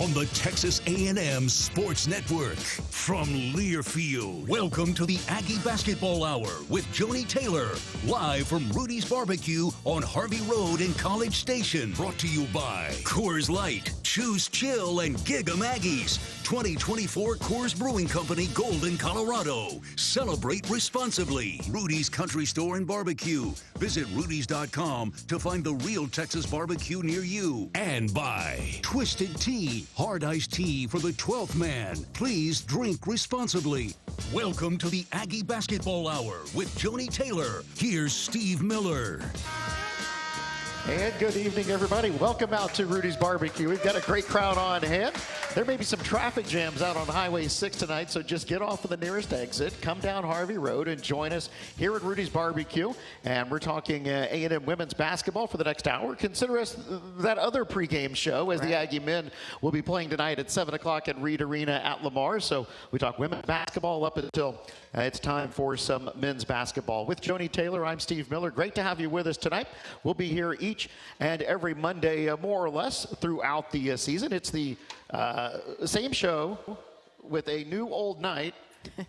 on the Texas A&M Sports Network. From Learfield, welcome to the Aggie Basketball Hour with Joni Taylor, live from Rudy's Barbecue on Harvey Road in College Station. Brought to you by Coors Light, Choose Chill, and Gig 'em Aggies. 2024 Coors Brewing Company, Golden, Colorado. Celebrate responsibly. Rudy's Country Store and Barbecue. Visit rudys.com to find the real Texas barbecue near you. And by Twisted Tea, hard iced tea for the 12th man. Please drink responsibly. Welcome to the Aggie Basketball Hour with Joni Taylor. Here's Steve Miller. And good evening, everybody. Welcome out to Rudy's Barbecue. We've got a great crowd on hand. There may be some traffic jams out on Highway 6 tonight, so just get off of the nearest exit, come down Harvey Road, and join us here at Rudy's Barbecue. And we're talking A&M women's basketball for the next hour. Consider us that other pregame show, as the Aggie men will be playing tonight at 7 o'clock at Reed Arena at Lamar. So we talk women's basketball up until it's time for some men's basketball. With Joni Taylor, I'm Steve Miller. Great to have you with us tonight. We'll be here each and every Monday, more or less, throughout the season. It's the same show with a new old night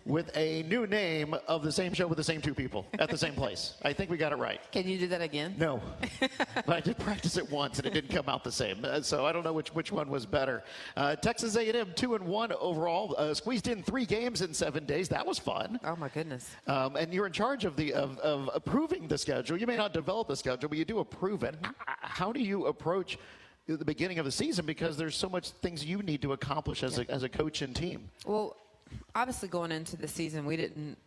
with a new name of the same show with the same two people at the same place. I think we got it right. Can you do that again? No. But I did practice it once and it didn't come out the same. So I don't know which one was better. Texas A&M 2-1 overall. Squeezed in 3 games in 7 days. That was fun. Oh my goodness. And you're in charge of approving the schedule. You may not develop the schedule, but you do approve it. How do you approach the beginning of the season, because there's so much things you need to accomplish as a coach and team? Well, obviously going into the season, we didn't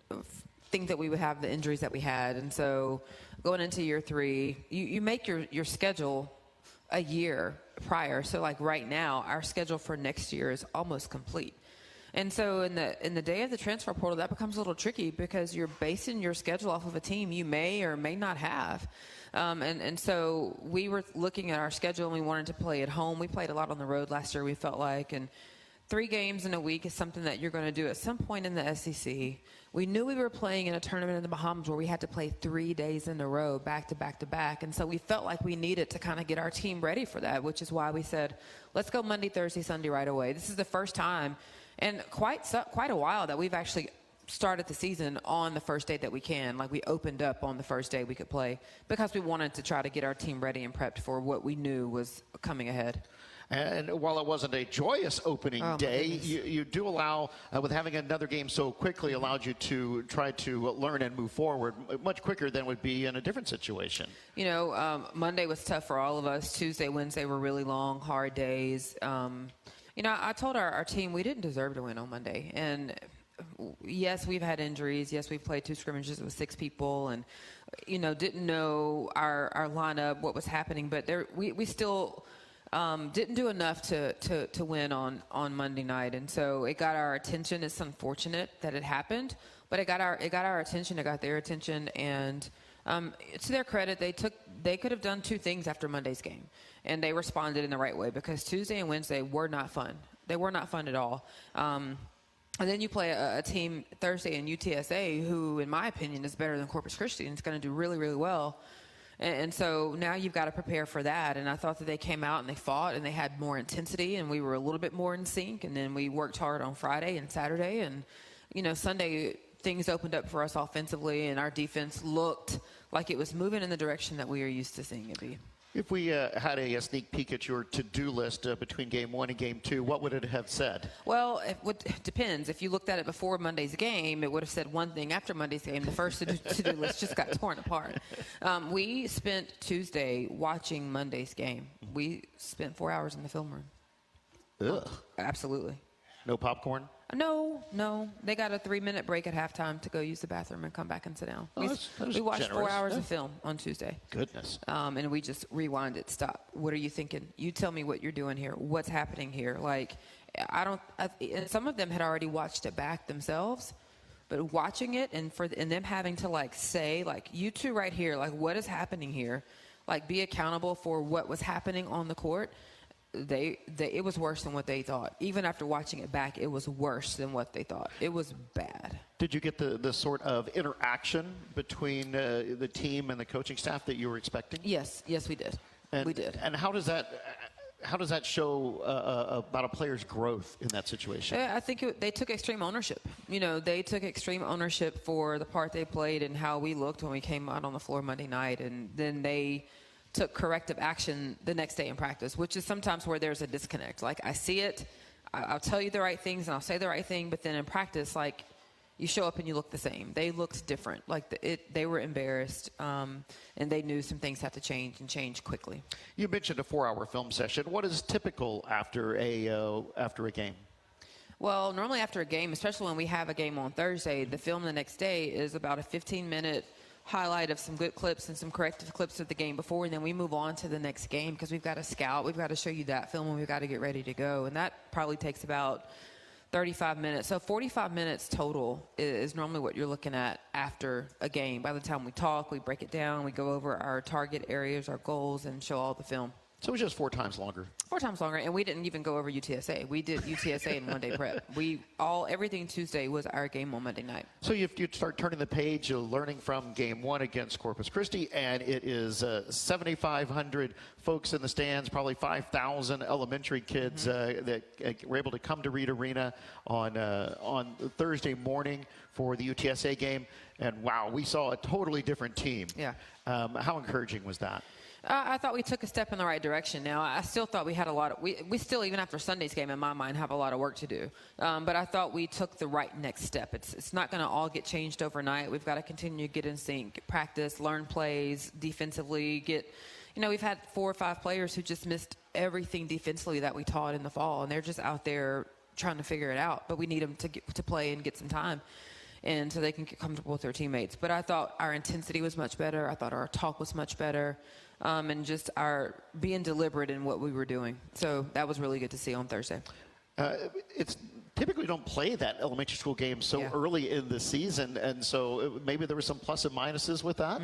think that we would have the injuries that we had. And so going into year 3, you make your schedule a year prior. So like right now, our schedule for next year is almost complete. And so in the day of the transfer portal, that becomes a little tricky because you're basing your schedule off of a team you may or may not have. And so we were looking at our schedule and we wanted to play at home. We played a lot on the road last year, we felt like. And 3 games in a week is something that you're going to do at some point in the SEC. We knew we were playing in a tournament in the Bahamas where we had to play 3 days in a row, back to back to back. And so we felt like we needed to kind of get our team ready for that, which is why we said, let's go Monday, Thursday, Sunday right away. This is the first time in quite a while that we've actually started the season on the first day that we can. Like we opened up on the first day we could play because we wanted to try to get our team ready and prepped for what we knew was coming ahead. And while it wasn't a joyous opening day, you do allow, with having another game so quickly, allowed you to try to learn and move forward much quicker than would be in a different situation. You know, Monday was tough for all of us. Tuesday, Wednesday were really long, hard days. You know, I told our team we didn't deserve to win on Monday. And yes, we've had injuries. Yes, we've played 2 scrimmages with 6 people and, you know, didn't know our lineup, what was happening. But we still didn't do enough to win on Monday night. And so it got our attention. It's unfortunate that it happened, but it got our attention. It got their attention. And to their credit, they could have done 2 things after Monday's game. And they responded in the right way because Tuesday and Wednesday were not fun. They were not fun at all. And then you play a team Thursday in UTSA who, in my opinion, is better than Corpus Christi and it's going to do really, really well. And so now you've got to prepare for that. And I thought that they came out and they fought and they had more intensity and we were a little bit more in sync. And then we worked hard on Friday and Saturday. And, you know, Sunday things opened up for us offensively and our defense looked like it was moving in the direction that we are used to seeing it be. If we had a sneak peek at your to-do list between Game 1 and Game 2, what would it have said? Well, it depends. If you looked at it before Monday's game, it would have said one thing. After Monday's game, the first to-do list just got torn apart. We spent Tuesday watching Monday's game. We spent 4 hours in the film room. Ugh. Absolutely. No popcorn? No. They got a 3-minute break at halftime to go use the bathroom and come back and sit down. Oh, we watched generous. 4 hours of film on Tuesday. Goodness. And we just rewind it. Stop. What are you thinking? You tell me what you're doing here. What's happening here? Like, and some of them had already watched it back themselves, but watching it and them having to like say, like, you two right here, like, what is happening here? Like, be accountable for what was happening on the court. It was worse than what they thought. Even after watching it back, it was worse than what they thought. It was bad. Did you get the sort of interaction between the team and the coaching staff that you were expecting? Yes, we did. We did. And how does that how does that show about a player's growth in that situation? I think they took extreme ownership. They took extreme ownership for the part they played and how we looked when we came out on the floor Monday night. And then they took corrective action the next day in practice, which is sometimes where there's a disconnect. Like, I see it, I'll tell you the right things and I'll say the right thing, but then in practice, like, you show up and you look the same. They looked different. Like, they were embarrassed, and they knew some things had to change and change quickly. You mentioned a 4-hour film session. What is typical after a game? Well, normally after a game, especially when we have a game on Thursday, the film the next day is about a 15-minute highlight of some good clips and some corrective clips of the game before, and then we move on to the next game because we've got to scout. We've got to show you that film, and we've got to get ready to go. And that probably takes about 35 minutes. So 45 minutes total is normally what you're looking at after a game. By the time we talk, we break it down, we go over our target areas, our goals, and show all the film. So it was just 4 times longer. 4 times longer, and we didn't even go over UTSA. We did UTSA in one-day prep. Everything Tuesday was our game on Monday night. So you start turning the page, you're learning from Game 1 against Corpus Christi, and it is 7,500 folks in the stands, probably 5,000 elementary kids that were able to come to Reed Arena on Thursday morning for the UTSA game. And wow, we saw a totally different team. Yeah. How encouraging was that? I thought we took a step in the right direction. Now, I still thought we had a lot of we still, even after Sunday's game, in my mind, have a lot of work to do. But I thought we took the right next step. It's not going to all get changed overnight. We've got to continue to get in sync, practice, learn plays defensively. We've had 4 or 5 players who just missed everything defensively that we taught in the fall, and they're just out there trying to figure it out. But we need them to play and get some time, and so they can get comfortable with their teammates. But I thought our intensity was much better. I thought our talk was much better. And just our being deliberate in what we were doing. So that was really good to see on Thursday. It's typically don't play that elementary school game so early in the season, and so maybe there were some plus and minuses with that.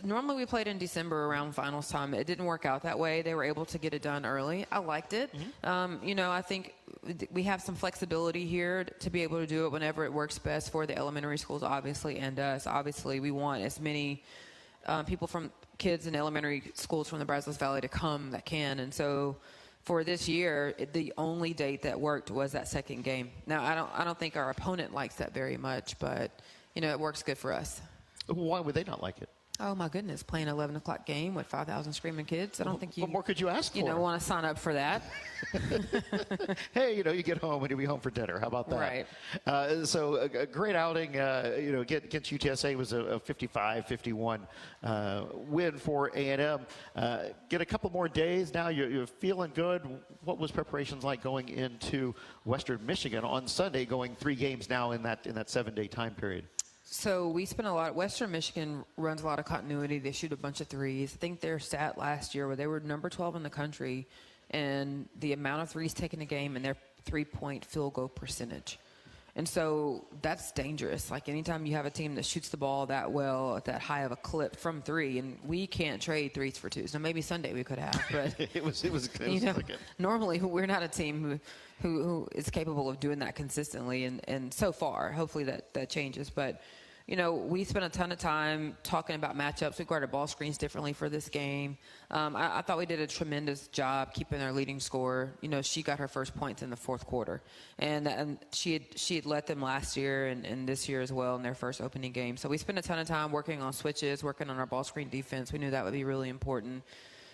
Normally we played in December around finals time. It didn't work out that way. They were able to get it done early. I liked it. I think we have some flexibility here to be able to do it whenever it works best for the elementary schools, obviously, and us. Obviously, we want as many people from kids in elementary schools from the Brazos Valley to come that can. And so for this year, the only date that worked was that second game. Now, I don't think our opponent likes that very much, but, it works good for us. Why would they not like it? Oh, my goodness, playing an 11 o'clock game with 5,000 screaming kids. I don't think you... What more could you ask for? Want to sign up for that. Hey, you get home and you'll be home for dinner. How about that? Right. So a great outing, against UTSA was a 55-51 win for A&M. Get a couple more days now. You're feeling good. What was preparations like going into Western Michigan on Sunday, going 3 games now in that 7-day time period? So we spent a lot. Western Michigan runs a lot of continuity. They shoot a bunch of threes. I think their stat last year where they were number 12 in the country, and the amount of threes taken a game and their 3-point field goal percentage. And so that's dangerous. Like, anytime you have a team that shoots the ball that well at that high of a clip from 3, and we can't trade 3s for 2s. Now, maybe Sunday we could have, but it was normally we're not a team who is capable of doing that consistently, and so far, hopefully that changes. But we spent a ton of time talking about matchups. We guarded ball screens differently for this game. I thought we did a tremendous job keeping our leading scorer. She got her first points in the 4th quarter, and she had led them last year and this year as well in their first opening game. So we spent a ton of time working on switches, working on our ball screen defense. We knew that would be really important,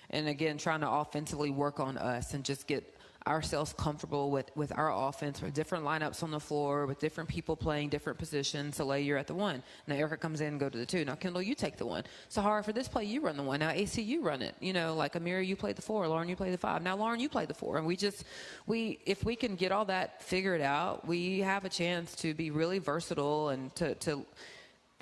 and again, trying to offensively work on us and just get ourselves comfortable with our offense, with different lineups on the floor, with different people playing different positions. So, you're at the 1. Now, Erica comes in and go to the 2. Now, Kendall, you take the 1. Sahara, for this play, you run the 1. Now, AC, you run it. Like Amira, you play the 4. Lauren, you play the 5. Now, Lauren, you play the 4. And if we can get all that figured out, we have a chance to be really versatile and to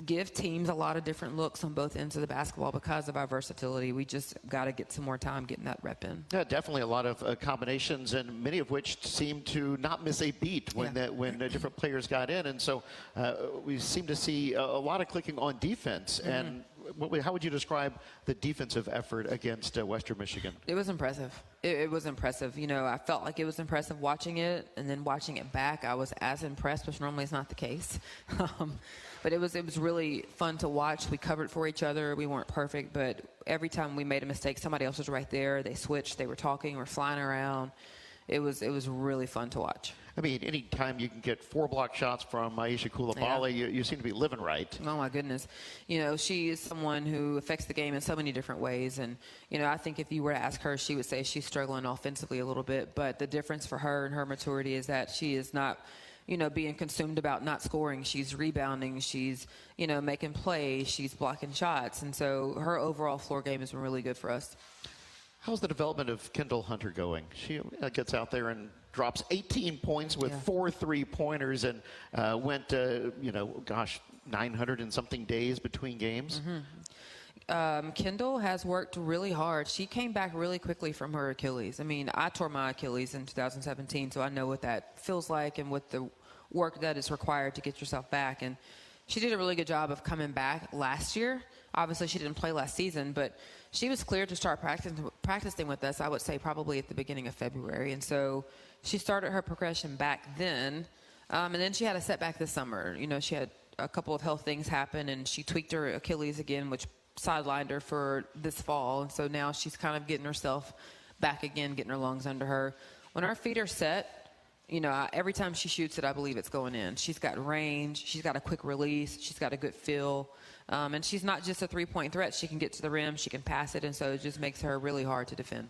give teams a lot of different looks on both ends of the basketball because of our versatility. We just got to get some more time getting that rep in. Yeah, definitely a lot of combinations, and many of which seem to not miss a beat when different players got in. And so we seem to see a lot of clicking on defense. And how would you describe the defensive effort against Western Michigan? It was impressive. It was impressive. I felt like it was impressive watching it, and then watching it back, I was as impressed, which normally is not the case. But it was really fun to watch. We covered for each other. We weren't perfect, but every time we made a mistake, somebody else was right there. They switched. They were talking. We're flying around. It was really fun to watch. I mean, anytime you can get 4 block shots from Aisha Coulibaly, you seem to be living right. Oh, my goodness. She is someone who affects the game in so many different ways. And, I think if you were to ask her, she would say she's struggling offensively a little bit. But the difference for her and her maturity is that she is not, being consumed about not scoring. She's rebounding. She's, making plays. She's blocking shots. And so her overall floor game has been really good for us. How's the development of Kendall Hunter going? She gets out there and drops 18 points with 4 3-pointers and went, 900 and something days between games. Kendall has worked really hard. She came back really quickly from her Achilles. I mean, I tore my Achilles in 2017, so I know what that feels like and what the work that is required to get yourself back. And she did a really good job of coming back last year. Obviously, she didn't play last season, but she was cleared to start practicing with us, I would say, probably at the beginning of February. And so she started her progression back then. And then she had a setback this summer. She had a couple of health things happen, and she tweaked her Achilles again, which sidelined her for this fall. And so now she's kind of getting herself back again, getting her lungs under her. When our feet are set, every time she shoots it, I believe it's going in. She's got range. She's got a quick release. She's got a good feel. And she's not just a three-point threat. She can get to the rim. She can pass it. And so it just makes her really hard to defend.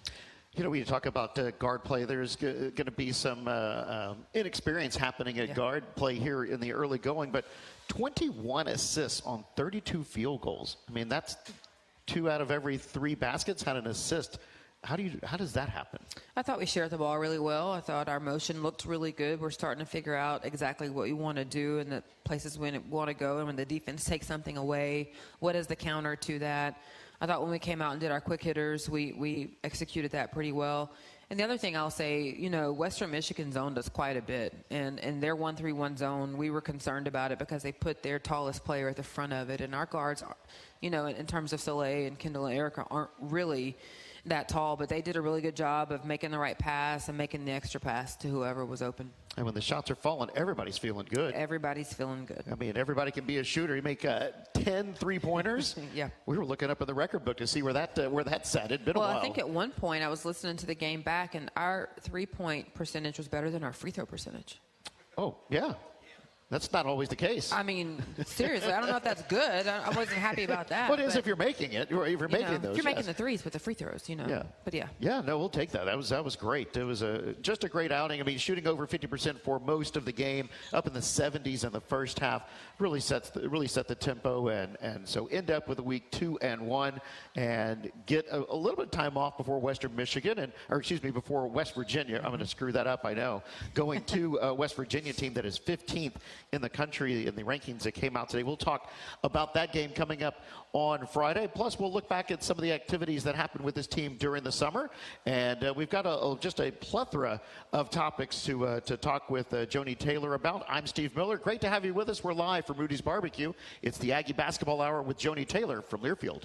We talk about guard play. There's going to be some inexperience happening at guard play here in the early going, but 21 assists on 32 field goals. I mean, that's 2 out of every 3 baskets had an assist. How does that happen? I thought we shared the ball really well. I thought our motion looked really good. We're starting to figure out exactly what we want to do and the places we want to go. And when the defense takes something away, what is the counter to that? I thought when we came out and did our quick hitters, we executed that pretty well. And the other thing I'll say, Western Michigan zoned us quite a bit. And their 1-3-1 zone, we were concerned about it because they put their tallest player at the front of it. And our guards, in terms of Soleil and Kendall and Erica, aren't really that tall, but they did a really good job of making the right pass and making the extra pass to whoever was open. And when the shots are falling, everybody's feeling good. Everybody's feeling good. I mean, everybody can be a shooter. You make 10 3-pointers. Yeah. We were looking up in the record book to see where that sat. It'd been a while. I think at one point I was listening to the game back, and our 3-point percentage was better than our free throw percentage. Oh, yeah. That's not always the case. I mean, seriously, I don't know if that's good. I wasn't happy about that. Well, it is if you're making it. If you're making those. If you're making the threes with the free throws, Yeah. But yeah. Yeah, no, we'll take that. That was great. It was just a great outing. I mean, shooting over 50% for most of the game, up in the 70s in the first half, really set the tempo, and so end up with a week 2-1 and get a little bit of time off before Western Michigan before West Virginia. I'm going to screw that up, I know. Going to a West Virginia team that is 15th in the country in the rankings that came out today. We'll talk about that game coming up on Friday. Plus, we'll look back at some of the activities that happened with this team during the summer. And we've got just a plethora of topics to talk with Joni Taylor about. I'm Steve Miller. Great to have you with us. We're live from Rudy's Barbecue. It's the Aggie Basketball Hour with Joni Taylor from Learfield.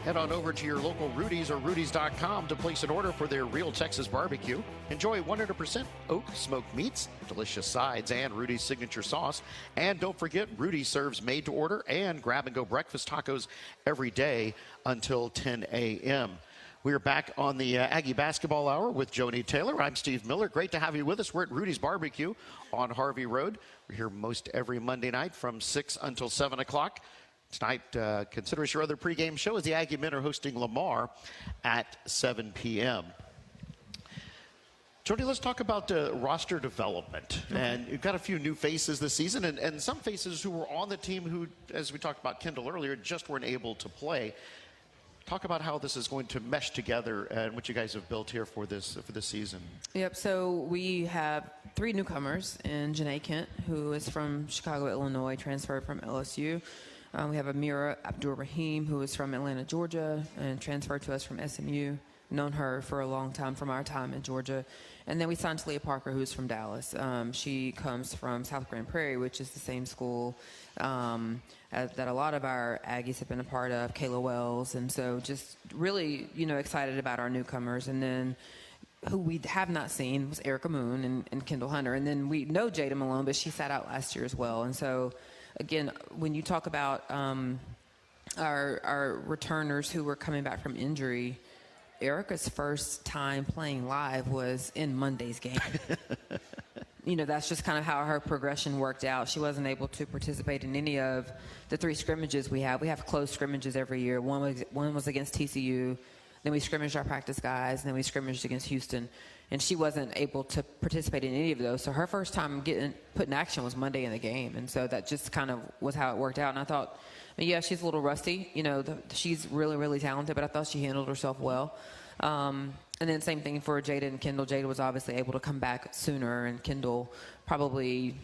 Head on over to your local Rudy's or Rudy's.com to place an order for their Real Texas Barbecue. Enjoy 100% oak smoked meats, delicious sides, and Rudy's signature sauce. And don't forget, Rudy serves made-to-order and grab-and-go breakfast tacos every day until 10 a.m. We are back on the Aggie Basketball Hour with Joni Taylor. I'm Steve Miller. Great to have you with us. We're at Rudy's Barbecue on Harvey Road. We're here most every Monday night from 6 until 7 o'clock. Tonight, consider us your other pregame show as the Aggie men are hosting Lamar at 7 p.m. Joni, let's talk about roster development. Okay. And you've got a few new faces this season and some faces who were on the team who, as we talked about Kendall earlier, just weren't able to play. Talk about how this is going to mesh together and what you guys have built here for this season. Yep, so we have 3 newcomers in Janae Kent, who is from Chicago, Illinois, transferred from LSU. We have Amira Abdur-Rahim, who is from Atlanta, Georgia, and transferred to us from SMU. Known her for a long time from our time in Georgia. And then we signed Talia Parker, who's from Dallas. She comes from South Grand Prairie, which is the same school that a lot of our Aggies have been a part of, Kayla Wells. And so just really, excited about our newcomers. And then who we have not seen was Erica Moon and Kendall Hunter. And then we know Jada Malone, but she sat out last year as well. And so, again, when you talk about our returners who were coming back from injury, Erica's first time playing live was in Monday's game. That's just kind of how her progression worked out. She wasn't able to participate in any of the 3 scrimmages we have. We have close scrimmages every year. One was against TCU. Then we scrimmaged our practice guys, and then we scrimmaged against Houston. And she wasn't able to participate in any of those. So her first time put in action was Monday in the game. And so that just kind of was how it worked out. And I thought, yeah, she's a little rusty. She's really, really talented, but I thought she handled herself well. And then same thing for Jada and Kendall. Jada was obviously able to come back sooner, and Kendall probably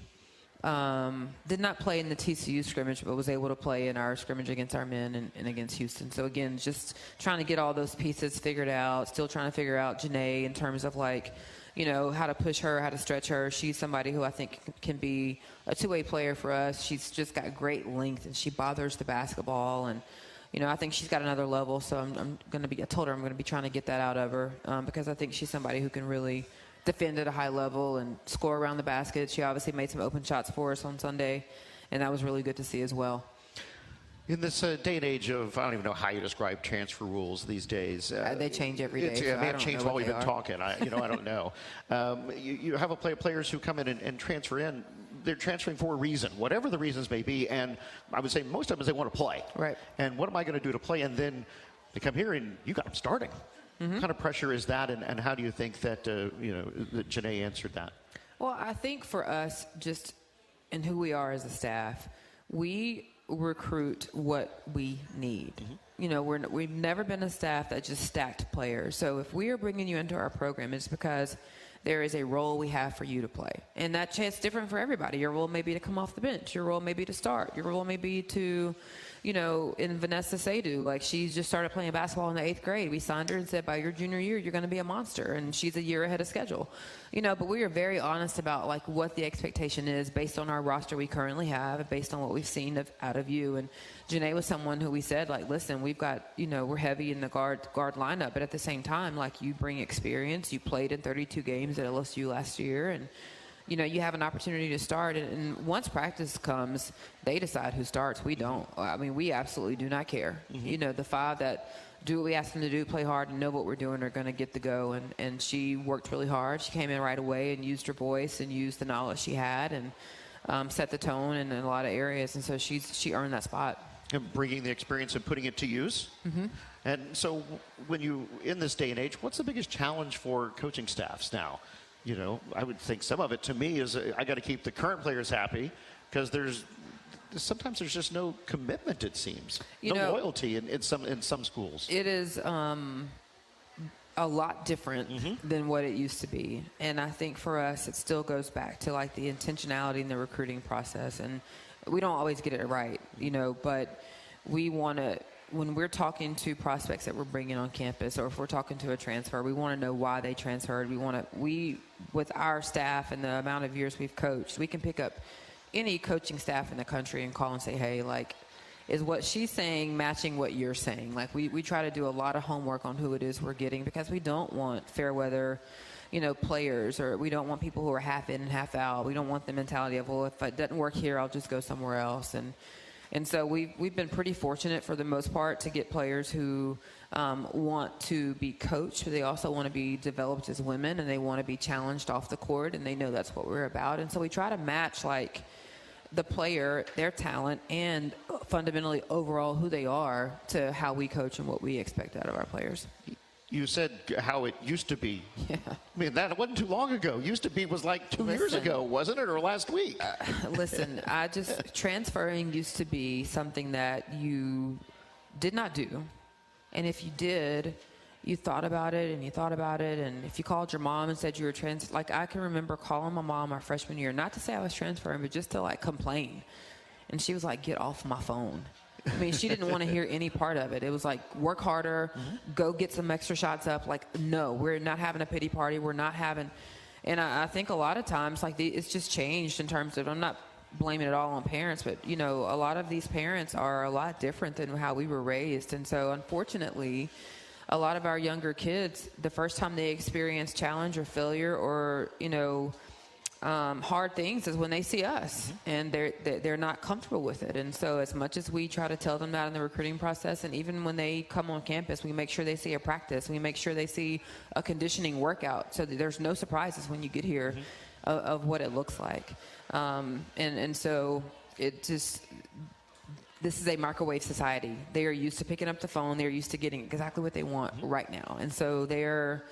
did not play in the TCU scrimmage, but was able to play in our scrimmage against our men and against Houston. So, again, just trying to get all those pieces figured out, still trying to figure out Janae in terms of, how to push her, how to stretch her. She's somebody who I think can be a two-way player for us. She's just got great length, and she bothers the basketball. And, I think she's got another level, so I told her I'm going to be trying to get that out of her because I think she's somebody who can really – defend at a high level and score around the basket. She obviously made some open shots for us on Sunday, and that was really good to see as well. In this day and age of, I don't even know how you describe transfer rules these days. They change every day. They have changed while we've been talking. I don't know. You have players who come in and transfer in. They're transferring for a reason, whatever the reasons may be. And I would say most of them is they want to play. Right. And what am I going to do to play? And then they come here and you got them starting. Mm-hmm. What kind of pressure is that, and how do you think that that Janae answered that? Well, I think for us, just in who we are as a staff, we recruit what we need. Mm-hmm. We've never been a staff that just stacked players. So if we are bringing you into our program, it's because there is a role we have for you to play. And that chance different for everybody. Your role may be to come off the bench. Your role may be to start. Your role may be to, in Vanessa Seydoux, she just started playing basketball in the 8th grade. We signed her and said, by your junior year, you're going to be a monster. And she's a year ahead of schedule. But we are very honest about, what the expectation is based on our roster we currently have and based on what we've seen out of you. And Janae was someone who we said, listen, we've got, we're heavy in the guard lineup. But at the same time, you bring experience. You played in 32 games at LSU last year. And, you have an opportunity to start. And once practice comes, they decide who starts. We don't. I mean, we absolutely do not care. Mm-hmm. The 5 that do what we ask them to do, play hard, and know what we're doing are going to get the go. And she worked really hard. She came in right away and used her voice and used the knowledge she had and set the tone in a lot of areas. And so she earned that spot. And bringing the experience and putting it to use. Mm-hmm. And so when in this day and age, what's the biggest challenge for coaching staffs now? I would think some of it to me is I got to keep the current players happy because sometimes there's just no commitment, it seems. No loyalty in some schools. It is a lot different than what it used to be. And I think for us, it still goes back to the intentionality in the recruiting process. And we don't always get it right, but we want to, when we're talking to prospects that we're bringing on campus, or if we're talking to a transfer, we want to know why they transferred. With our staff and the amount of years we've coached, we can pick up any coaching staff in the country and call and say, hey, is what she's saying matching what you're saying? We try to do a lot of homework on who it is we're getting because we don't want fair weather, players, or we don't want people who are half in and half out. We don't want the mentality of, well, if it doesn't work here, I'll just go somewhere else. And so we've been pretty fortunate for the most part to get players who want to be coached, but they also want to be developed as women, and they want to be challenged off the court, and they know that's what we're about. And so we try to match the player, their talent, and fundamentally overall who they are to how we coach and what we expect out of our players. You said how it used to be. Yeah. I mean, that wasn't too long ago. Used to be was 2 years ago, wasn't it, or last week? Listen, transferring used to be something that you did not do. And if you did, you thought about it and you thought about it. And if you called your mom and said you were I can remember calling my mom our freshman year, not to say I was transferring, but just to complain. And she was like, get off my phone. I mean, she didn't want to hear any part of it. It was work harder, go get some extra shots up. No, we're not having a pity party. We're not having, and I think a lot of times, it's just changed in terms of, I'm not blaming it all on parents, but, a lot of these parents are a lot different than how we were raised. And so, unfortunately, a lot of our younger kids, the first time they experience challenge or failure or, hard things is when they see us, and they're not comfortable with it. And so as much as we try to tell them that in the recruiting process, and even when they come on campus, we make sure they see a practice. We make sure they see a conditioning workout so that there's no surprises when you get here of what it looks like. And so it just... This is a microwave society. They are used to picking up the phone. They're used to getting exactly what they want right now. And so their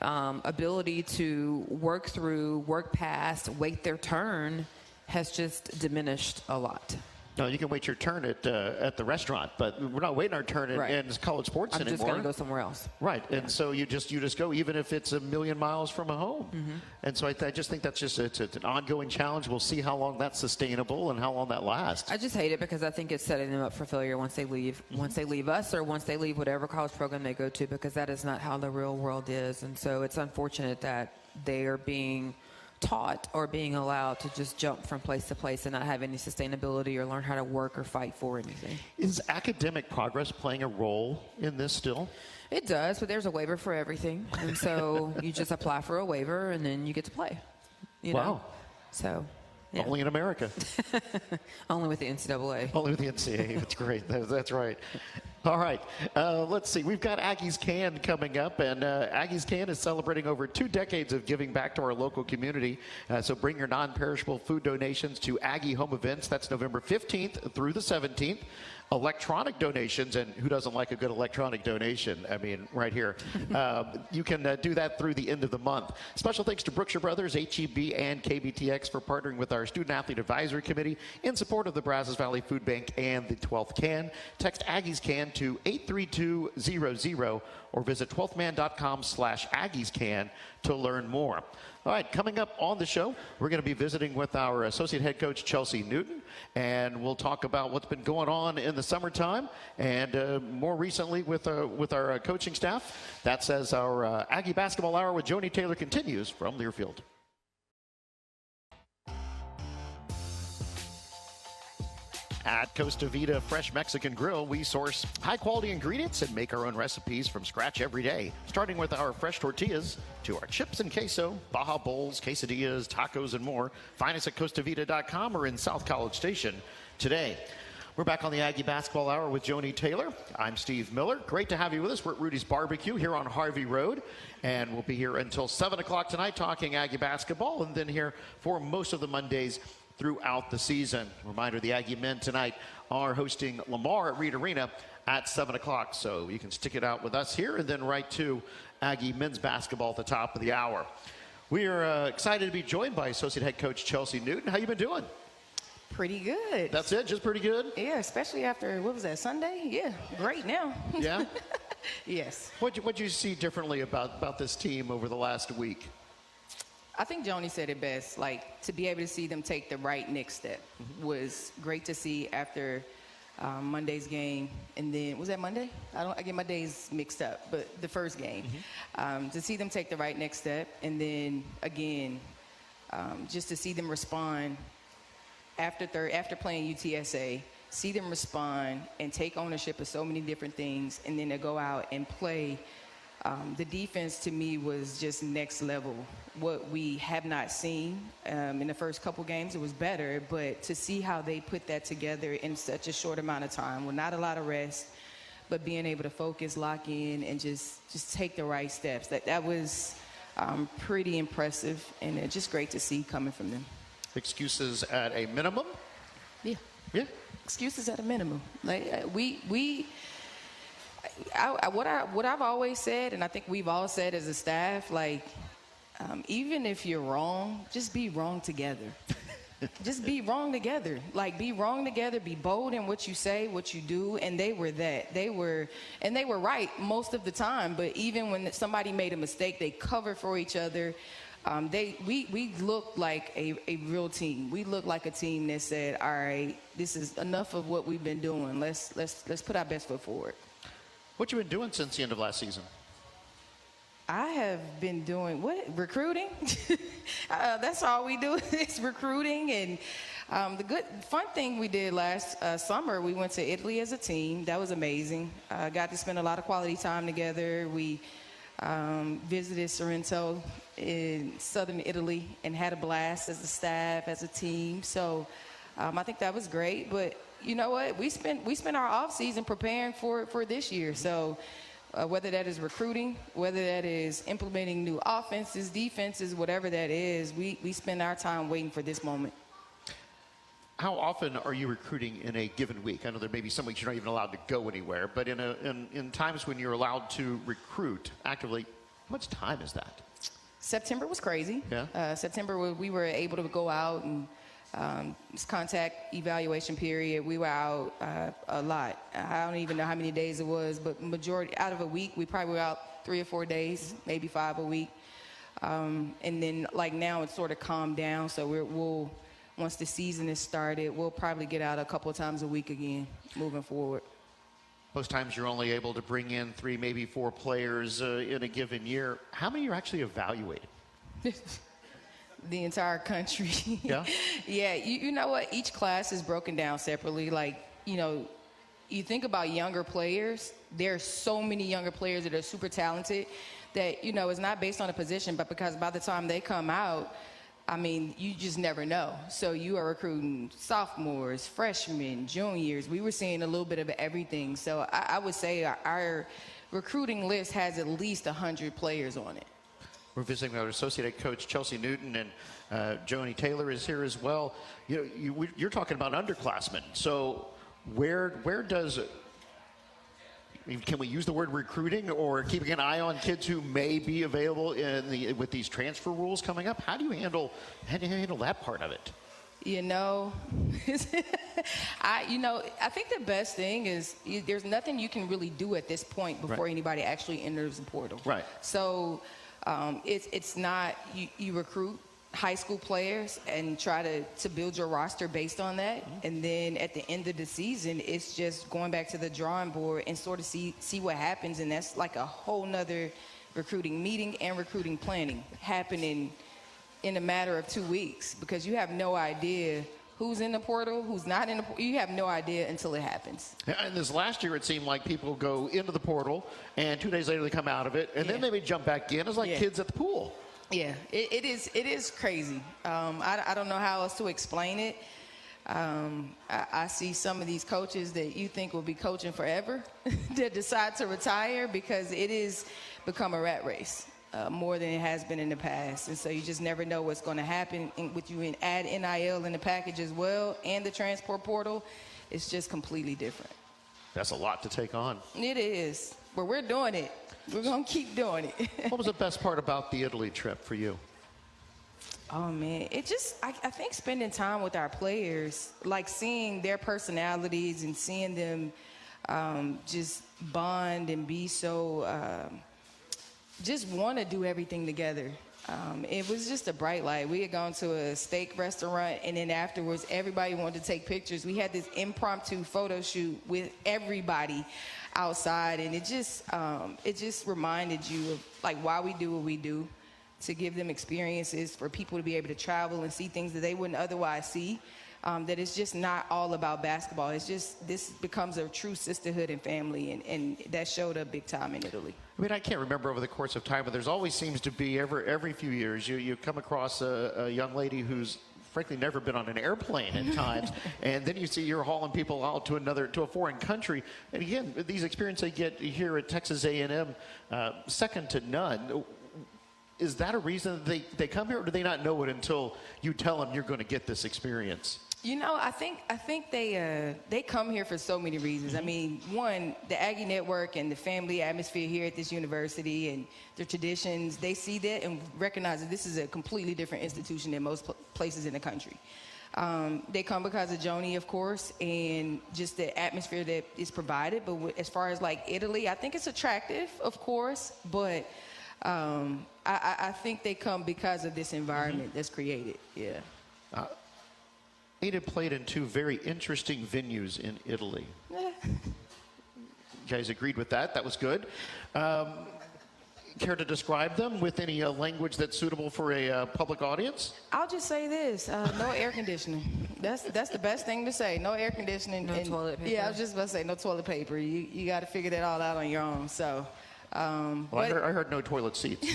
ability to work through, work past, wait their turn has just diminished a lot. No, you can wait your turn at the restaurant, but we're not waiting our turn in college sports anymore. I'm just going to go somewhere else. Right, and so you just go, even if it's 1,000,000 miles from a home. And so I just think that's just it's an ongoing challenge. We'll see how long that's sustainable and how long that lasts. I just hate it because I think it's setting them up for failure once they leave. Once they leave us, or once they leave whatever college program they go to, because that is not how the real world is. And so it's unfortunate that they are being taught or being allowed to just jump from place to place and not have any sustainability or learn how to work or fight for anything. Is academic progress playing a role in this still? It does, but there's a waiver for everything. And so you just apply for a waiver and then you get to play. You know? So. Yeah. Only in America. Only with the NCAA. Only with the NCAA. That's great. That's right. All right. Let's see. We've got Aggie's Can coming up, and Aggie's Can is celebrating over 2 decades of giving back to our local community. So bring your non-perishable food donations to Aggie Home Events. That's November 15th through the 17th. Electronic donations, and who doesn't like a good electronic donation? I mean, right here. You can do that through the end of the month. Special thanks to Brookshire Brothers, HEB, and KBTX for partnering with our Student Athlete Advisory Committee in support of the Brazos Valley Food Bank and the 12th Can. Text Aggie's Can to 83200 or visit 12thman.com/AggiesCan to learn more. All right, coming up on the show, we're going to be visiting with our associate head coach, Chelsea Newton, and we'll talk about what's been going on in the summertime and more recently with our coaching staff. That's as our Aggie Basketball Hour with Joni Taylor continues from Learfield. At Costa Vida Fresh Mexican Grill, we source high-quality ingredients and make our own recipes from scratch every day, starting with our fresh tortillas to our chips and queso, Baja Bowls, quesadillas, tacos, and more. Find us at CostaVita.com or in South College Station today. We're back on the Aggie Basketball Hour with Joni Taylor. I'm Steve Miller. Great to have you with us. We're at Rudy's Barbecue here on Harvey Road, and we'll be here until 7 o'clock tonight talking Aggie basketball, and then here for most of the Mondays throughout the season. Reminder, the Aggie men tonight are hosting Lamar at Reed Arena at 7 o'clock. So you can stick it out with us here and then right to Aggie men's basketball at the top of the hour. We are excited to be joined by Associate Head Coach Chelsea Newton. How you been doing? Pretty good. That's it? Just pretty good? Yeah, especially after, what was that, Sunday? Yeah, great now. Yeah? Yes. What'd you see differently about this team over the last week? I think Joni said it best. Like, to be able to see them take the right next step was great to see after Monday's game. And then, was that Monday? I get my days mixed up, but the first game. To see them take the right next step. And then, again, just to see them respond after playing UTSA, see them respond and take ownership of so many different things, and then to go out and play. The defense, to me, was just next level. What we have not seen in the first couple games, it was better, but to see how they put that together in such a short amount of time, with not a lot of rest, but being able to focus, lock in, and just take the right steps. That was pretty impressive, and just great to see coming from them. Excuses at a minimum? Yeah. Yeah. Excuses at a minimum. Like what I've always said, and I think we've all said as a staff, like, even if you're wrong, just be wrong together. Just be wrong together. Like, be wrong together, be bold in what you say, what you do, and they were that. They were right most of the time, but even when somebody made a mistake, they covered for each other. We looked like a real team. We looked like a team that said, all right, this is enough of what we've been doing. Let's put our best foot forward. What you been doing since the end of last season? I have been doing recruiting. That's all we do is recruiting, and The fun thing we did last summer, we went to Italy as a team. That was amazing. Got to spend a lot of quality time together. We visited Sorrento in southern Italy and had a blast as a staff, as a team. So I think that was great. But you know what? We spent our off season preparing for this year. So whether that is recruiting, whether that is implementing new offenses, defenses, whatever that is, we spend our time waiting for this moment. How often are you recruiting in a given week? I know there may be some weeks you're not even allowed to go anywhere, but in times when you're allowed to recruit actively, how much time is that? September was crazy. Yeah. September, we were able to go out and this contact evaluation period, we were out a lot. I don't even know how many days it was, but majority out of a week, we probably were out 3 or 4 days, maybe 5 a week. And then like now it's sort of calmed down, so we'll once the season is started, we'll probably get out a couple of times a week again moving forward. Most times you're only able to bring in 3, maybe 4 players in a given year. How many are actually evaluated? The entire country. Yeah? Yeah, you know what? Each class is broken down separately. Like, you know, you think about younger players, there's so many younger players that are super talented that, you know, it's not based on a position, but because by the time they come out, I mean, you just never know. So you are recruiting sophomores, freshmen, juniors. We were seeing a little bit of everything. So I would say our recruiting list has at least 100 players on it. We're visiting with our associate coach, Chelsea Newton, and Joni Taylor is here as well. You're talking about underclassmen. So where does can we use the word recruiting or keeping an eye on kids who may be available with these transfer rules coming up? How do you handle that part of it? You know, I think the best thing is there's nothing you can really do at this point before anybody actually enters the portal. Right. So it's not you recruit high school players and try to build your roster based on that. And then at the end of the season, it's just going back to the drawing board and sort of see what happens. And that's like a whole nother recruiting meeting and recruiting planning happening in a matter of 2 weeks, because you have no idea who's in the portal, who's not in the portal. You have no idea until it happens. And this last year, it seemed like people go into the portal and 2 days later they come out of it and then they may jump back in. It's like kids at the pool. Yeah, it is crazy. I don't know how else to explain it. I see some of these coaches that you think will be coaching forever that decide to retire because it is become a rat race more than it has been in the past. And so you just never know what's going to happen. And with you add NIL in the package as well and the transport portal, it's just completely different. That's a lot to take on. It is, but we're doing it. We're going to keep doing it. What was the best part about the Italy trip for you? Oh, man. It just, I think spending time with our players, like seeing their personalities and seeing them just bond and be so, just want to do everything together. It was just a bright light. We had gone to a steak restaurant, and then afterwards, everybody wanted to take pictures. We had this impromptu photo shoot with everybody outside, and it just reminded you of like why we do what we do, to give them experiences for people to be able to travel and see things that they wouldn't otherwise see. That it's just not all about basketball. It's just this becomes a true sisterhood and family, and that showed up big time in Italy. I mean, I can't remember over the course of time, but there's always seems to be every few years you come across a young lady who's frankly never been on an airplane at times, and then you see you're hauling people out to a foreign country. And again, these experiences they get here at Texas A&M, second to none. Is that a reason that they come here, or do they not know it until you tell them you're going to get this experience? You know, I think they come here for so many reasons. I mean, one, the Aggie Network and the family atmosphere here at this university and the traditions, they see that and recognize that this is a completely different institution than most places in the country. They come because of Joni, of course, and just the atmosphere that is provided. But as far as like Italy, I think it's attractive, of course, but I think they come because of this environment that's created. Yeah. Ada played in 2 very interesting venues in Italy. You guys agreed with that. That was good. Can care to describe them with any language that's suitable for a public audience? I'll just say this: no air conditioning. That's the best thing to say. No air conditioning. No toilet paper. Yeah, I was just about to say no toilet paper. You got to figure that all out on your own. So, well, I heard no toilet seats.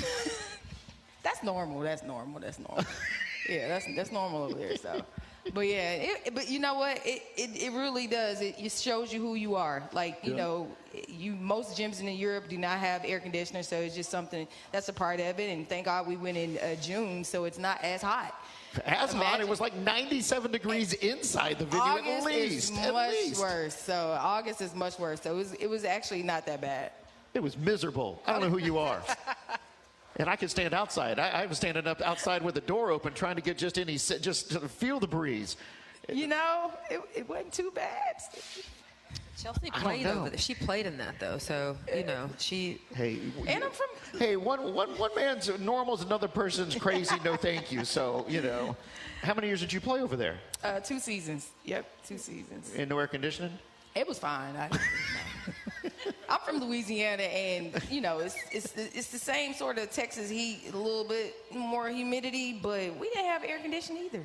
That's normal. Yeah, that's normal over there. So, but yeah, but you know what? It really does. It shows you who you are. Like, you know, most gyms in Europe do not have air conditioners, so it's just something that's a part of it. And thank God we went in June, so it's not as hot. Hot. It was like 97 degrees inside the venue. August is much worse. So August is much worse. So it was actually not that bad. It was miserable. I don't know who you are. And I could stand outside. I was standing up outside with the door open, trying to get just to feel the breeze. You know, it wasn't too bad. Chelsea played over there. She played in that though, so you know she. Hey, and I'm from. Hey, one man's normal is another person's crazy. No, thank you. So you know, how many years did you play over there? 2 seasons. Yep, 2 seasons. And no air conditioning? It was fine. I'm from Louisiana, and you know it's the same sort of Texas heat, a little bit more humidity, but we didn't have air conditioning either.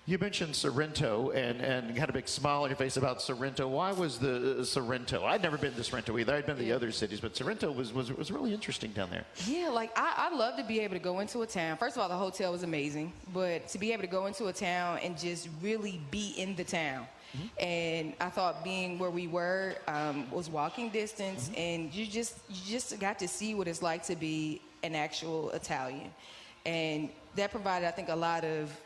You mentioned Sorrento and had a big smile on your face about Sorrento. Why was the Sorrento? I'd never been to Sorrento either. I'd been to the other cities, but Sorrento was really interesting down there. Yeah, like I love to be able to go into a town. First of all, the hotel was amazing, but to be able to go into a town and just really be in the town. Mm-hmm. And I thought being where we were was walking distance, mm-hmm. and you just got to see what it's like to be an actual Italian, and that provided, I think, a lot of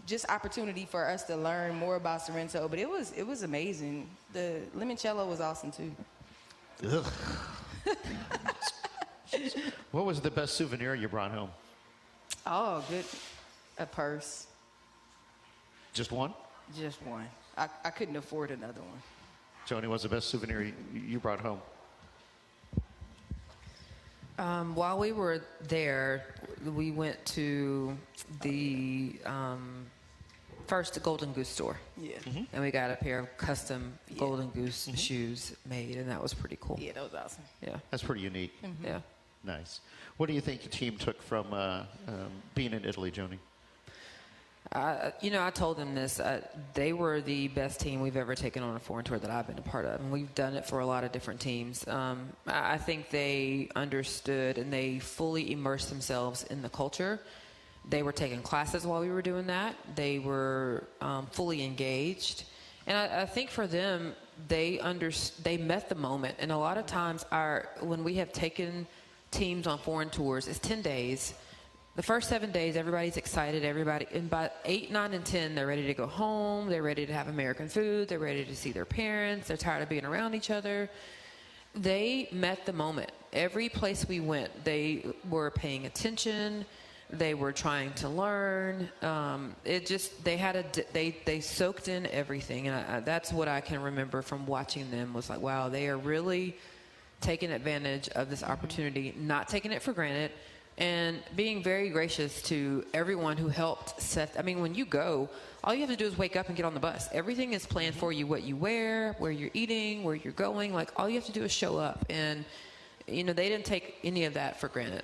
just opportunity for us to learn more about Sorrento. But it was amazing. The limoncello was awesome too. Ugh. What was the best souvenir you brought home? Oh, good, a purse. Just one? Just one. I couldn't afford another one. Joni, what's the best souvenir you brought home? While we were there, we went to the first Golden Goose store. Yeah. Mm-hmm. And we got a pair of custom Golden Goose mm-hmm. shoes made, and that was pretty cool. Yeah, that was awesome. Yeah. That's pretty unique. Mm-hmm. Yeah. Nice. What do you think the team took from being in Italy, Joni? I told them this. They were the best team we've ever taken on a foreign tour that I've been a part of. And we've done it for a lot of different teams. I think they understood and they fully immersed themselves in the culture. They were taking classes while we were doing that. They were fully engaged. And I think for them, they met the moment. And a lot of times when we have taken teams on foreign tours, it's 10 days. The first 7 days, everybody's excited. And by 8, 9, and 10, they're ready to go home. They're ready to have American food. They're ready to see their parents. They're tired of being around each other. They met the moment. Every place we went, they were paying attention. They were trying to learn. They soaked in everything. And that's what I can remember from watching them was like, wow, they are really taking advantage of this opportunity, not taking it for granted. And being very gracious to everyone who helped when you go, all you have to do is wake up and get on the bus. Everything is planned for you, what you wear, where you're eating, where you're going. Like, all you have to do is show up. And, they didn't take any of that for granted.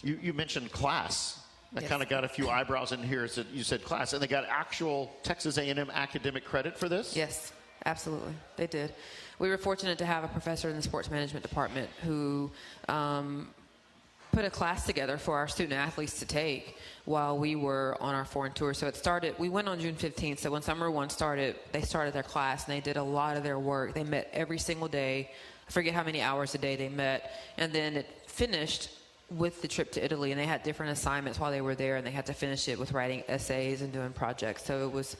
You mentioned class. I kind of got a few eyebrows in here. So you said class. And they got actual Texas A&M academic credit for this? Yes, absolutely. They did. We were fortunate to have a professor in the sports management department who put a class together for our student athletes to take while we were on our foreign tour. So we went on June 15th. So when summer one started, they started their class and they did a lot of their work. They met every single day. I forget how many hours a day they met. And then it finished with the trip to Italy, and they had different assignments while they were there, and they had to finish it with writing essays and doing projects. So it was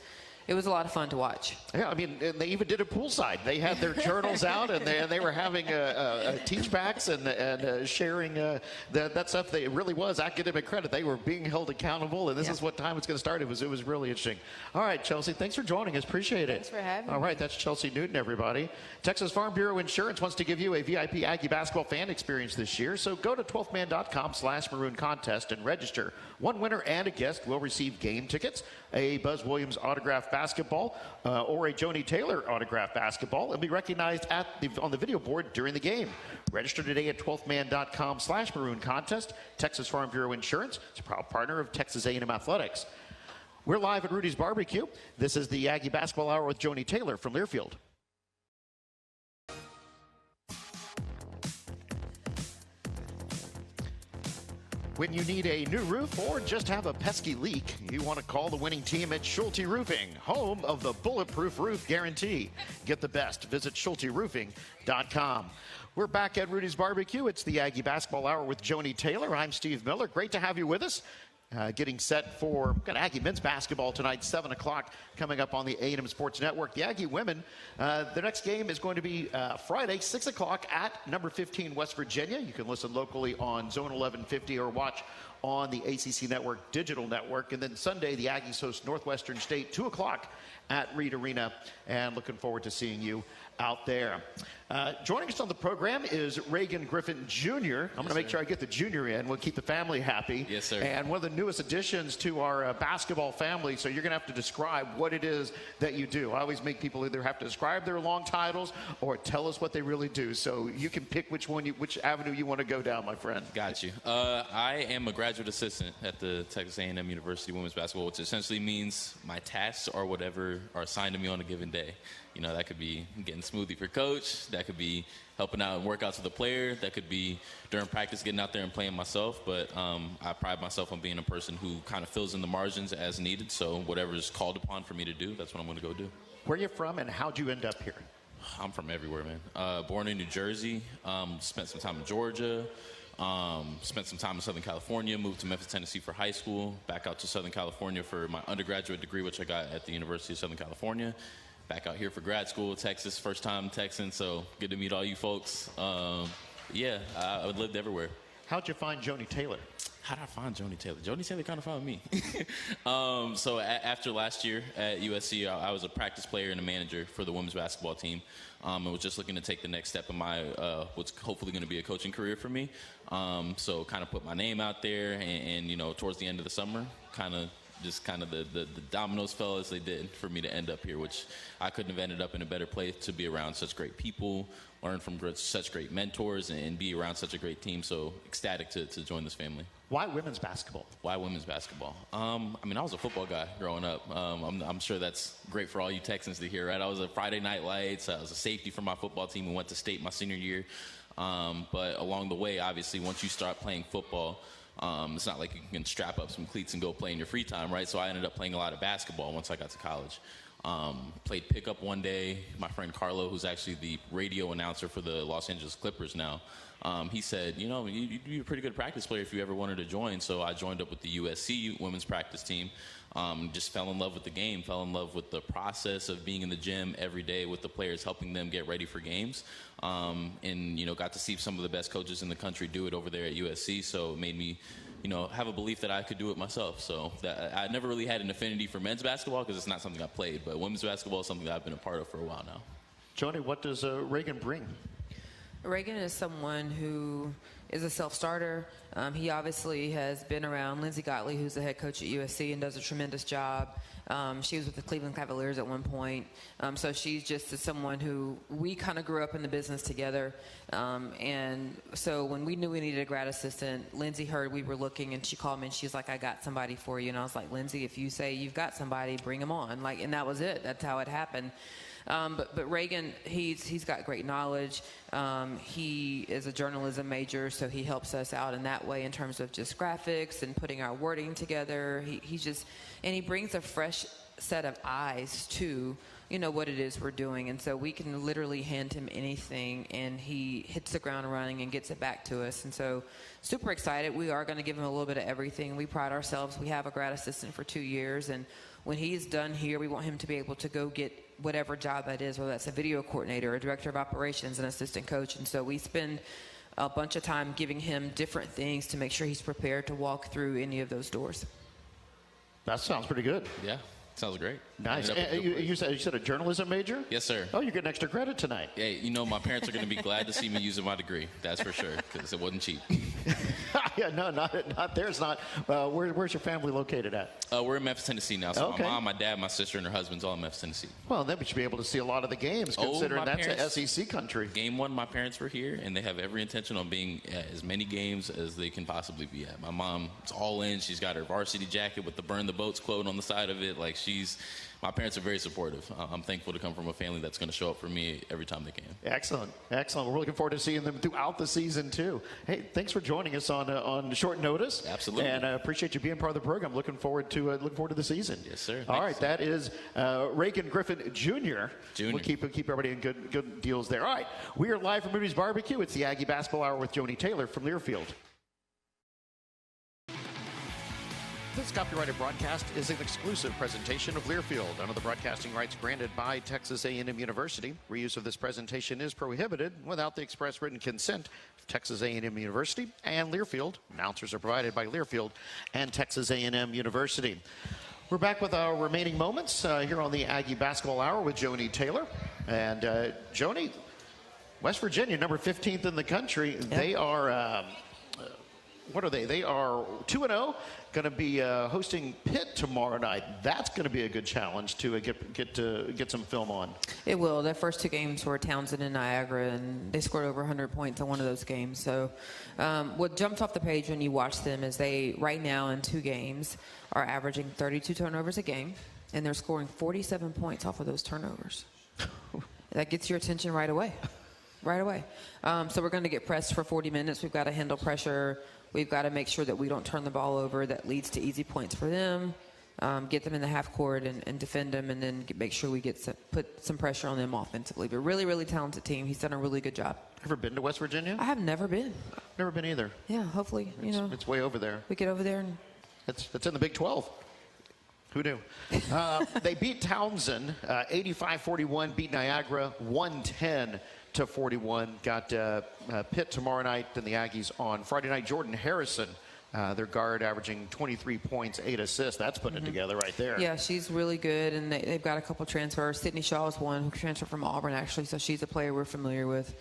a lot of fun to watch. Yeah, they even did a poolside. They had their journals out, and they were having teach backs and sharing that stuff. It really was academic credit. They were being held accountable, and this is what time it's going to start. It was really interesting. All right, Chelsea, thanks for joining us. Appreciate it. Thanks for having me. All right, that's Chelsea Newton, everybody. Texas Farm Bureau Insurance wants to give you a VIP Aggie basketball fan experience this year. So go to 12thman.com/maroon contest and register. One winner and a guest will receive game tickets, a Buzz Williams autographed basketball, or a Joni Taylor autographed basketball, and be recognized on the video board during the game. Register today at 12thman.com/maroon contest. Texas Farm Bureau Insurance is a proud partner of Texas A&M Athletics. We're live at Rudy's Barbecue. This is the Aggie Basketball Hour with Joni Taylor from Learfield. When you need a new roof or just have a pesky leak, you want to call the winning team at Schulte Roofing, home of the Bulletproof Roof Guarantee. Get the best. Visit SchulteRoofing.com. We're back at Rudy's Barbecue. It's the Aggie Basketball Hour with Joni Taylor. I'm Steve Miller. Great to have you with us. Getting set for Aggie men's basketball tonight, 7 o'clock, coming up on the A&M Sports Network. The Aggie women, their next game is going to be Friday, 6 o'clock at number 15 West Virginia. You can listen locally on Zone 1150 or watch on the ACC Network digital network. And then Sunday, the Aggies host Northwestern State, 2 o'clock at Reed Arena. And looking forward to seeing you out there. Joining us on the program is Reagan Griffin Jr. I'm going to make sure I get the junior in. We'll keep the family happy. Yes, sir. And one of the newest additions to our basketball family, so you're going to have to describe what it is that you do. I always make people either have to describe their long titles or tell us what they really do. So you can pick which avenue you want to go down, my friend. Got you. I am a graduate assistant at the Texas A&M University Women's Basketball, which essentially means my tasks are whatever are assigned to me on a given day. You know, that could be getting smoothie for coach. That could be helping out in workouts with the player. That could be during practice getting out there and playing myself. But I pride myself on being a person who kind of fills in the margins as needed. So whatever is called upon for me to do, that's what I'm going to go do. Where are you from and how'd you end up here? I'm from everywhere, man. Born in New Jersey. Spent some time in Georgia. Spent some time in Southern California. Moved to Memphis, Tennessee for high school. Back out to Southern California for my undergraduate degree, which I got at the University of Southern California. Back out here for grad school, Texas, first time Texan, so good to meet all you folks. Yeah, I lived everywhere. How'd you find Joni Taylor? How did I find Joni Taylor? Joni Taylor kind of found me. So after last year at USC, I was a practice player and a manager for the women's basketball team. I was just looking to take the next step in my what's hopefully going to be a coaching career for me. So kind of put my name out there, and you know, towards the end of the summer, the dominoes fell as they did for me to end up here, which I couldn't have ended up in a better place to be around such great people, learn from such great mentors, and be around such a great team. So ecstatic to join this family. Why women's basketball? Why women's basketball? I mean, I was a football guy growing up. I'm sure that's great for all you Texans to hear, right? I was a Friday Night Lights. I was a safety for my football team and went to state my senior year. But along the way, obviously, once you start playing football, it's not like you can strap up some cleats and go play in your free time, right? So I ended up playing a lot of basketball once I got to college. Played pickup one day. My friend Carlo, who's actually the radio announcer for the Los Angeles Clippers now, he said, you know, you'd be a pretty good practice player if you ever wanted to join. So I joined up with the USC women's practice team. Just fell in love with the game, fell in love with the process of being in the gym every day with the players, helping them get ready for games. And, you know, got to see some of the best coaches in the country do it over there at USC. So it made me, you know, have a belief that I could do it myself. So I never really had an affinity for men's basketball because it's not something I played, but women's basketball is something that I've been a part of for a while now. Joni, what does Reagan bring? Reagan is someone who is a self-starter. He obviously has been around Lindsey Gottlieb, who's the head coach at USC and does a tremendous job. She was with the Cleveland Cavaliers at one point. So she's just someone who we kind of grew up in the business together. And so when we knew we needed a grad assistant, Lindsey heard we were looking, and she called me and she's like, I got somebody for you. And I was like, Lindsey, if you say you've got somebody, bring them on. Like, and that was it. That's how it happened. But Reagan, he's got great knowledge. He is a journalism major, so he helps us out in that way in terms of just graphics and putting our wording together. He brings a fresh set of eyes to, you know, what it is we're doing. And so we can literally hand him anything, and he hits the ground running and gets it back to us. And so super excited. We are going to give him a little bit of everything. We pride ourselves. We have a grad assistant for 2 years, and when he's done here, we want him to be able to go get whatever job that is, whether that's a video coordinator, a director of operations, an assistant coach. And so we spend a bunch of time giving him different things to make sure he's prepared to walk through any of those doors. That sounds pretty good. Yeah. Sounds great. Nice. You said a journalism major? Yes, sir. Oh, you're getting extra credit tonight. Hey, my parents are going to be glad to see me using my degree. That's for sure, because it wasn't cheap. Yeah, no, not theirs. Not. Where's your family located at? We're in Memphis, Tennessee now. So okay. my mom, my dad, my sister, and her husband's all in Memphis, Tennessee. Well, then we should be able to see a lot of the games, considering that's an SEC country. Game 1, my parents were here, and they have every intention on being at as many games as they can possibly be at. My mom's all in. She's got her varsity jacket with the Burn the Boats quote on the side of it. Like, my parents are very supportive. I'm thankful to come from a family that's going to show up for me every time they can. Excellent. We're looking forward to seeing them throughout the season, too. Hey, thanks for joining us on short notice. Absolutely. And I appreciate you being part of the program. Looking forward to the season. Yes, sir. All right, that is Reagan Griffin Jr. We'll keep everybody in good deals there. All right, we are live from Rudy's Barbecue. It's the Aggie Basketball Hour with Joni Taylor from Learfield. This copyrighted broadcast is an exclusive presentation of Learfield under the broadcasting rights granted by Texas A&M University. Reuse of this presentation is prohibited without the express written consent of Texas A&M University and Learfield. Announcers are provided by Learfield and Texas A&M University. We're back with our remaining moments here on the Aggie Basketball Hour with Joni Taylor. And Joni, West Virginia, number 15th in the country. Yep. They are, what are they? They are 2-0. Going to be hosting Pitt tomorrow night. That's going to be a good challenge to get some film on. It will. Their first 2 games were Townsend and Niagara, and they scored over 100 points in one of those games. So what jumps off the page when you watch them is they, right now in 2 games, are averaging 32 turnovers a game, and they're scoring 47 points off of those turnovers. That gets your attention right away. Right away. So we're going to get pressed for 40 minutes. We've got to handle pressure. We've got to make sure that we don't turn the ball over. That leads to easy points for them. Get them in the half court and defend them, and then make sure we put some pressure on them offensively. But really, really talented team. He's done a really good job. Ever been to West Virginia? I have never been. Never been either. Yeah, hopefully, it's way over there. We get over there and it's in the Big 12. Who knew? They beat Townsend 85-41. Beat Niagara 110-41. Got Pitt tomorrow night, and the Aggies on Friday night. Jordan Harrison, their guard, averaging 23 points, 8 assists. That's putting it together right there. Yeah, she's really good, and they've got a couple transfers. Sydney Shaw is one who transferred from Auburn, actually, so she's a player we're familiar with.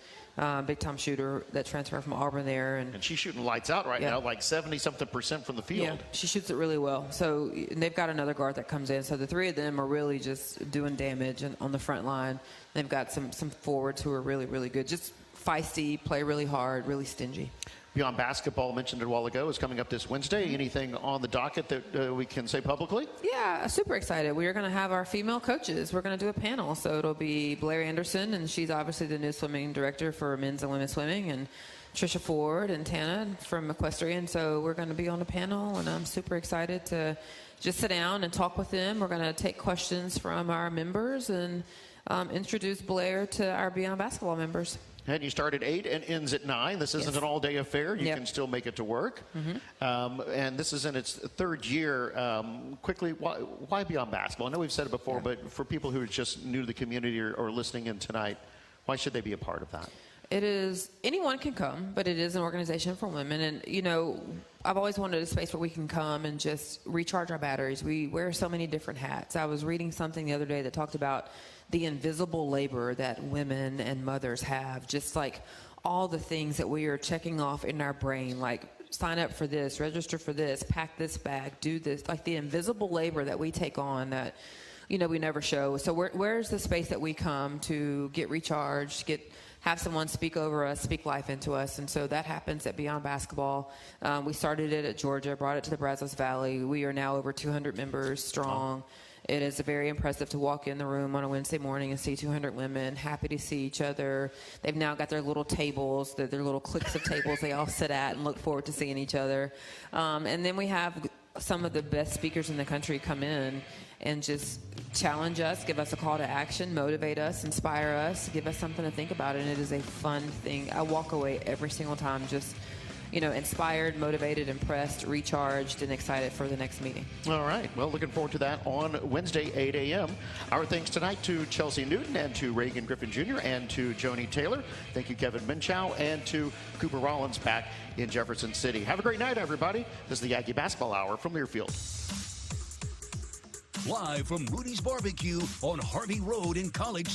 Big-time shooter that transferred from Auburn there. And she's shooting lights out right now, like 70-something% from the field. Yeah, she shoots it really well. So and they've got another guard that comes in. So the 3 of them are really just doing damage on the front line. They've got some forwards who are really, really good. Just feisty, play really hard, really stingy. Beyond Basketball, mentioned it a while ago, is coming up this Wednesday. Anything on the docket that we can say publicly? Yeah, super excited. We are going to have our female coaches. We're going to do a panel. So it'll be Blair Anderson, and she's obviously the new swimming director for men's and women's swimming, and Trisha Ford and Tana from Equestrian. So we're going to be on a panel, and I'm super excited to just sit down and talk with them. We're going to take questions from our members and introduce Blair to our Beyond Basketball members. And you start at 8 and ends at 9. This isn't an all-day affair. You can still make it to work. And this is in its 3rd year. Quickly, why Beyond Basketball? I know we've said it before, but for people who are just new to the community or listening in tonight, why should they be a part of that? It is, anyone can come, but it is an organization for women. And, I've always wanted a space where we can come and just recharge our batteries. We wear so many different hats. I was reading something the other day that talked about the invisible labor that women and mothers have, just like all the things that we are checking off in our brain, like sign up for this, register for this, pack this bag, do this, like the invisible labor that we take on that, we never show. So where's the space that we come to get recharged, have someone speak over us, speak life into us. And so that happens at Beyond Basketball. We started it at Georgia, brought it to the Brazos Valley. We are now over 200 members strong. It is very impressive to walk in the room on a Wednesday morning and see 200 women happy to see each other. They've now got their little tables, their little cliques of tables they all sit at and look forward to seeing each other. And then we have some of the best speakers in the country come in and just challenge us, give us a call to action, motivate us, inspire us, give us something to think about. And it is a fun thing. I walk away every single time just inspired, motivated, impressed, recharged, and excited for the next meeting. All right. Well, looking forward to that on Wednesday, 8 a.m. Our thanks tonight to Chelsea Newton and to Reagan Griffin Jr. and to Joni Taylor. Thank you, Kevin Minchow, and to Cooper Rollins back in Jefferson City. Have a great night, everybody. This is the Aggie Basketball Hour from Learfield. Live from Rudy's Barbecue on Harvey Road in College